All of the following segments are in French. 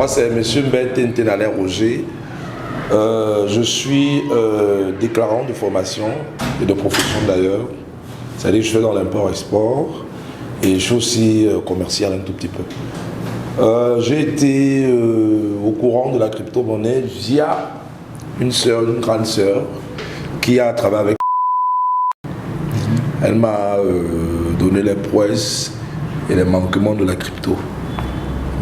Moi, c'est M. Mbente Ntenale Roger. Je suis déclarant de formation et de profession d'ailleurs. C'est-à-dire que je fais dans l'import-export et je suis aussi commercial un tout petit peu. J'ai été au courant de la crypto-monnaie via une grande sœur qui a travaillé avec. Elle m'a donné les prouesses et les manquements de la crypto.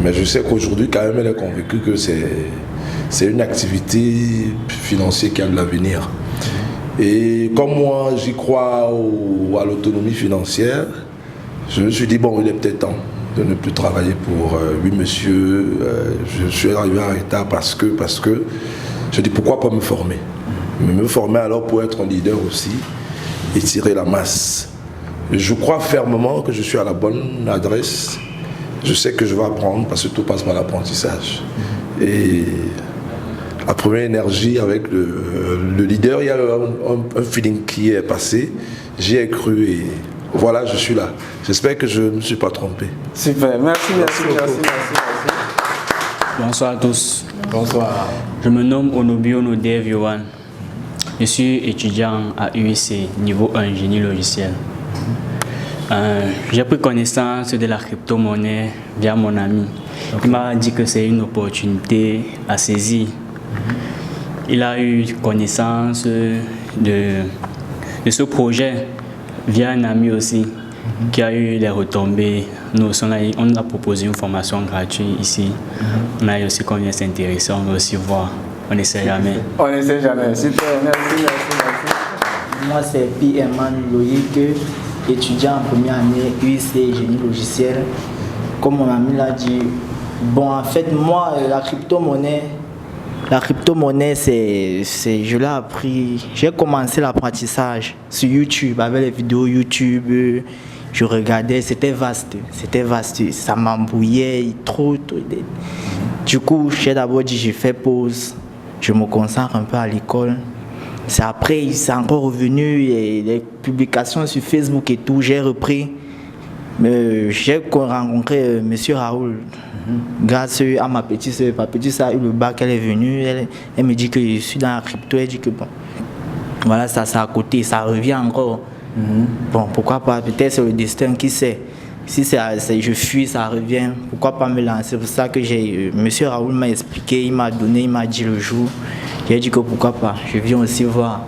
Mais je sais qu'aujourd'hui, quand même, elle est convaincue que c'est une activité financière qui a de l'avenir. Et comme moi, j'y crois à l'autonomie financière, je me suis dit, bon, il est peut-être temps de ne plus travailler pour oui, monsieur. Je suis arrivé à l'état parce que je dis, pourquoi pas me former? Mais me former alors pour être un leader aussi et tirer la masse. Je crois fermement que je suis à la bonne adresse. Je sais que je vais apprendre parce que tout passe par l'apprentissage. Et la première énergie avec le leader, il y a un feeling qui est passé. J'y ai cru et voilà, je suis là. J'espère que je ne me suis pas trompé. Super, merci. Bonsoir à tous. Bonsoir. Je me nomme Onobio Nodev Yohan. Je suis étudiant à UIC, niveau 1, génie logiciel. J'ai pris connaissance de la crypto-monnaie via mon ami. Il m'a dit que c'est une opportunité à saisir. Il a eu connaissance de ce projet via un ami aussi qui a eu les retombées. Nous, on a proposé une formation gratuite ici. On a eu aussi qu'on vient s'intéresser, on va aussi voir. On ne sait jamais. On ne sait jamais. Super, merci. Moi, c'est Pierre-Emmanuel Loïc, étudiant en première année UIC génie logiciel. Comme mon ami l'a dit, bon, en fait, moi, la crypto-monnaie, je l'ai appris. J'ai commencé l'apprentissage sur YouTube, avec les vidéos YouTube. Je regardais, c'était vaste. Ça m'embrouillait trop. Du coup, j'ai d'abord dit, je fais pause. Je me concentre un peu à l'école. C'est après, c'est encore revenu, et les publications sur Facebook et tout, j'ai repris. J'ai rencontré M. Raoul. Grâce à ma petite soeur. Ma petite soeur a eu le bac, elle est venue, elle me dit que je suis dans la crypto, elle dit que bon, voilà, ça c'est à côté, ça revient encore. Bon, pourquoi pas, peut-être c'est le destin, qui sait. Si je fuis, ça revient, pourquoi pas me lancer. C'est pour ça que M. Raoul m'a expliqué, il m'a dit le jour. J'ai dit que pourquoi pas, je viens aussi voir.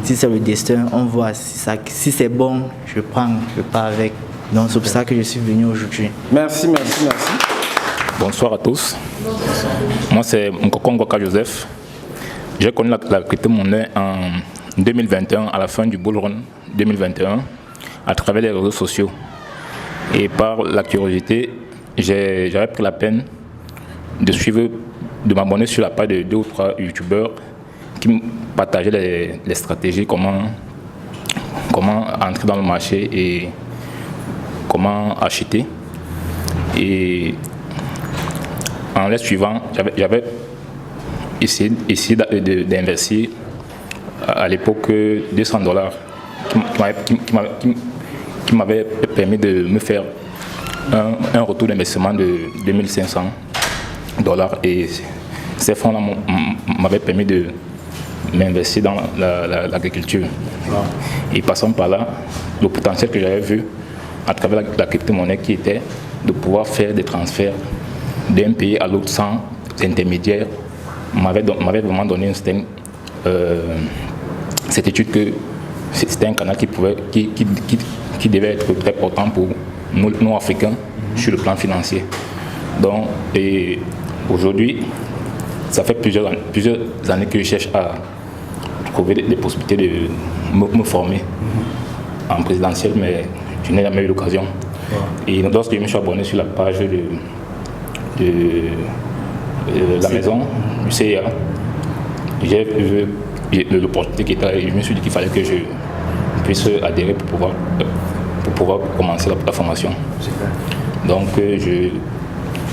Si c'est le destin, on voit. Si c'est bon, je prends, je pars avec. Donc c'est pour ça que je suis venu aujourd'hui. Merci. Bonsoir à tous. Moi c'est Nkoko Ngoka Joseph. J'ai connu la crypto-monnaie en 2021, à la fin du bull run 2021, à travers les réseaux sociaux. Et par la curiosité, j'avais pris la peine de m'abonner sur la page de 2 ou 3 youtubeurs qui me partageaient les stratégies, comment entrer dans le marché et comment acheter. Et en les suivant, j'avais essayé d'investir à l'époque $200 qui m'avait permis de me faire un retour d'investissement de $2500. Et ces fonds-là m'avaient permis de m'investir dans l'agriculture. Et passant par là, le potentiel que j'avais vu à travers la crypto-monnaie qui était de pouvoir faire des transferts d'un pays à l'autre sans intermédiaire m'avait vraiment donné une certaine certitude que c'était un canal qui devait être très important pour nous Africains sur le plan financier. Donc, et aujourd'hui, ça fait plusieurs années que je cherche à trouver des possibilités de me former en présidentiel, mais je n'ai jamais eu l'occasion. Et lorsque je me suis abonné sur la page de la maison du CIA, j'ai vu l'opportunité qui était là et je me suis dit qu'il fallait que je puisse adhérer pour pouvoir commencer la formation. Donc je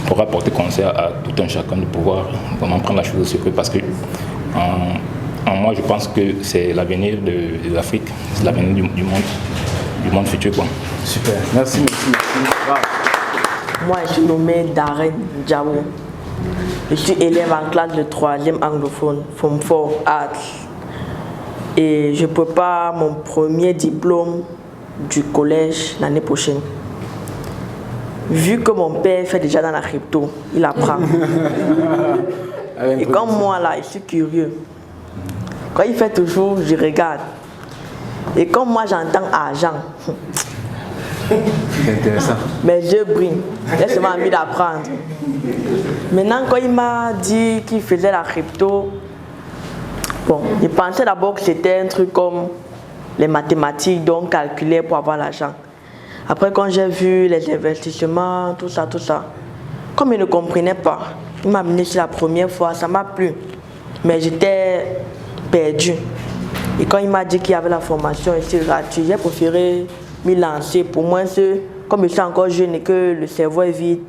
pourrais apporter conseil à tout un chacun de pouvoir vraiment prendre la chose au sérieux parce que en moi je pense que c'est l'avenir de l'Afrique, c'est l'avenir du monde futur. Quoi. Super, merci. Moi je suis nommé Darren Diabo. Je suis élève en classe de 3e anglophone, Form 4 Arts. Et je prépare mon premier diplôme du collège l'année prochaine. Vu que mon père fait déjà dans la crypto, il apprend. Et comme moi là, je suis curieux. Quand il fait toujours, je regarde. Et comme moi j'entends argent, C'est intéressant. mes yeux brillent. J'ai seulement envie d'apprendre. Maintenant, quand il m'a dit qu'il faisait la crypto, bon, je pensais d'abord que c'était un truc comme les mathématiques, donc calculer pour avoir l'argent. Après, quand j'ai vu les investissements, tout ça, comme il ne comprenait pas, il m'a amené sur la première fois, ça m'a plu. Mais j'étais perdu. Et quand il m'a dit qu'il y avait la formation ici gratuite, j'ai préféré m'y lancer. Pour moi, comme je suis encore jeune et que le cerveau est vide,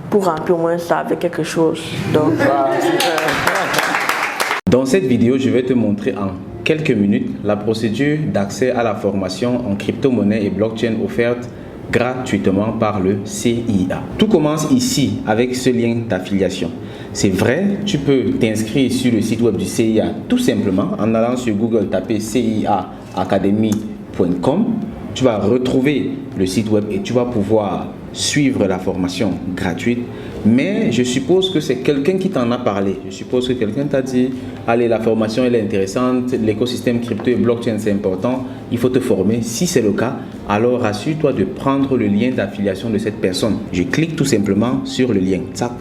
pour remplir au moins ça avec quelque chose. Donc, Dans cette vidéo, je vais te montrer en quelques minutes la procédure d'accès à la formation en crypto-monnaie et blockchain offerte gratuitement par le CIA. Tout commence ici avec ce lien d'affiliation. C'est vrai, tu peux t'inscrire sur le site web du CIA tout simplement en allant sur Google, taper ciaacademy.com. Tu vas retrouver le site web et tu vas pouvoir suivre la formation gratuite. Mais je suppose que c'est quelqu'un qui t'en a parlé. Je suppose que quelqu'un t'a dit, allez, la formation elle est intéressante, l'écosystème crypto et blockchain c'est important, il faut te former. Si c'est le cas, alors rassure-toi de prendre le lien d'affiliation de cette personne. Je clique tout simplement sur le lien. Tac.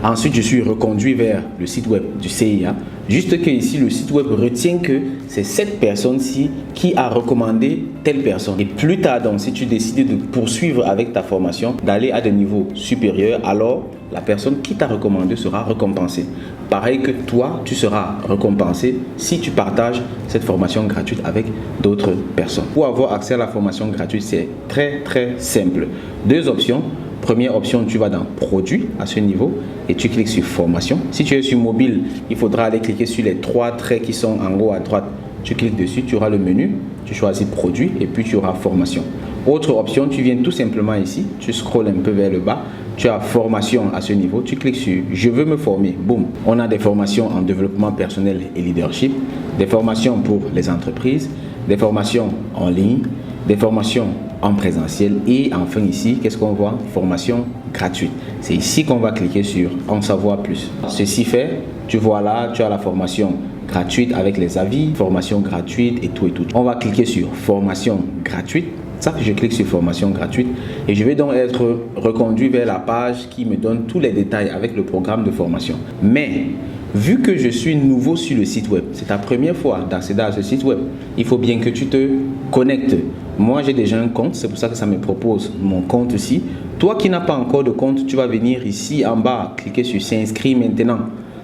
Ensuite, je suis reconduit vers le site web du CIA. Juste que ici, le site web retient que c'est cette personne-ci qui a recommandé telle personne. Et plus tard, donc, si tu décides de poursuivre avec ta formation, d'aller à des niveaux supérieurs, alors la personne qui t'a recommandé sera récompensée. Pareil que toi, tu seras récompensé si tu partages cette formation gratuite avec d'autres personnes. Pour avoir accès à la formation gratuite, c'est très simple. Deux options. Première option, tu vas dans produits à ce niveau et tu cliques sur formation. Si tu es sur mobile, il faudra aller cliquer sur les trois traits qui sont en haut à droite. Tu cliques dessus, tu auras le menu, tu choisis produit et puis tu auras formation. Autre option, tu viens tout simplement ici, tu scrolles un peu vers le bas, tu as formation à ce niveau, tu cliques sur je veux me former, boum. On a des formations en développement personnel et leadership, des formations pour les entreprises, des formations en ligne, des formations en présentiel et enfin ici, qu'est-ce qu'on voit? Formation gratuite. C'est ici qu'on va cliquer sur en savoir plus. Ceci fait, tu vois là, tu as la formation gratuite avec les avis, formation gratuite et tout. On va cliquer sur formation gratuite. Ça, je clique sur formation gratuite et je vais donc être reconduit vers la page qui me donne tous les détails avec le programme de formation. Mais vu que je suis nouveau sur le site web, c'est ta première fois d'accéder à ce site web, il faut bien que tu te connectes. Moi, j'ai déjà un compte, c'est pour ça que ça me propose mon compte ici. Toi qui n'as pas encore de compte, tu vas venir ici en bas, cliquer sur s'inscrire maintenant.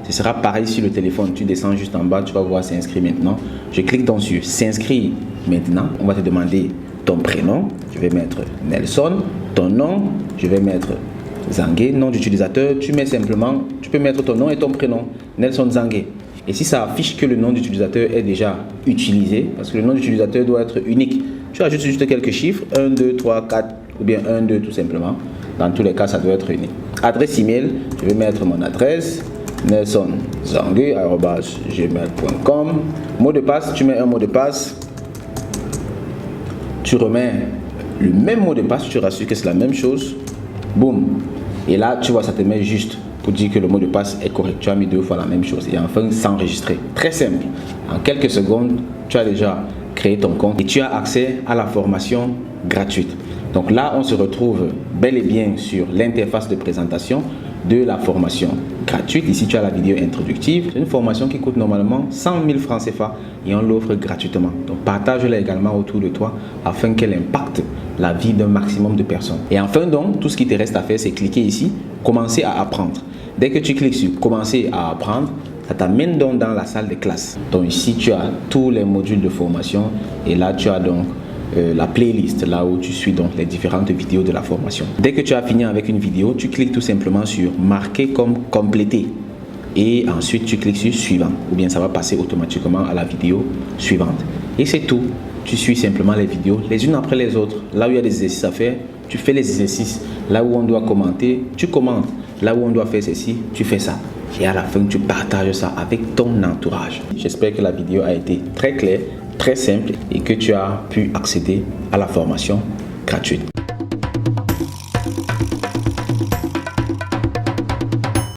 Ce sera pareil sur le téléphone, tu descends juste en bas, tu vas voir s'inscrire maintenant. Je clique donc sur s'inscrire maintenant. On va te demander ton prénom, je vais mettre Nelson. Ton nom, je vais mettre Zangué. Nom d'utilisateur, tu mets simplement, tu peux mettre ton nom et ton prénom, Nelson Zangué. Et si ça affiche que le nom d'utilisateur est déjà utilisé, parce que le nom d'utilisateur doit être unique, tu ajoutes juste quelques chiffres, 1, 2, 3, 4 ou bien 1, 2 tout simplement. Dans tous les cas, ça doit être unique. Adresse email, je vais mettre mon adresse, nelsonzangue@gmail.com. Mot de passe, tu mets un mot de passe, tu remets le même mot de passe, tu rassures que c'est la même chose, boum. Et là, tu vois, ça te met juste pour dire que le mot de passe est correct. Tu as mis 2 fois la même chose et enfin s'enregistrer. Très simple. En quelques secondes, tu as déjà créé ton compte et tu as accès à la formation gratuite. Donc là, on se retrouve bel et bien sur l'interface de présentation de la formation gratuite. Ici, tu as la vidéo introductive. C'est une formation qui coûte normalement 100 000 francs CFA et on l'offre gratuitement. Donc, partage-la également autour de toi afin qu'elle impacte la vie d'un maximum de personnes. Et enfin, donc, tout ce qui te reste à faire, c'est cliquer ici, commencer à apprendre. Dès que tu cliques sur commencer à apprendre, ça t'amène donc dans la salle de classe. Donc ici, tu as tous les modules de formation et là, tu as donc la playlist, là où tu suis donc les différentes vidéos de la formation. Dès que tu as fini avec une vidéo, tu cliques tout simplement sur marquer comme complété et ensuite tu cliques sur suivant ou bien ça va passer automatiquement à la vidéo suivante. Et c'est tout. Tu suis simplement les vidéos les unes après les autres. Là où il y a des exercices à faire, tu fais les exercices. Là où on doit commenter, tu commentes. là où on doit faire ceci, tu fais ça. Et à la fin, tu partages ça avec ton entourage. J'espère que la vidéo a été très claire, très simple et que tu as pu accéder à la formation gratuite.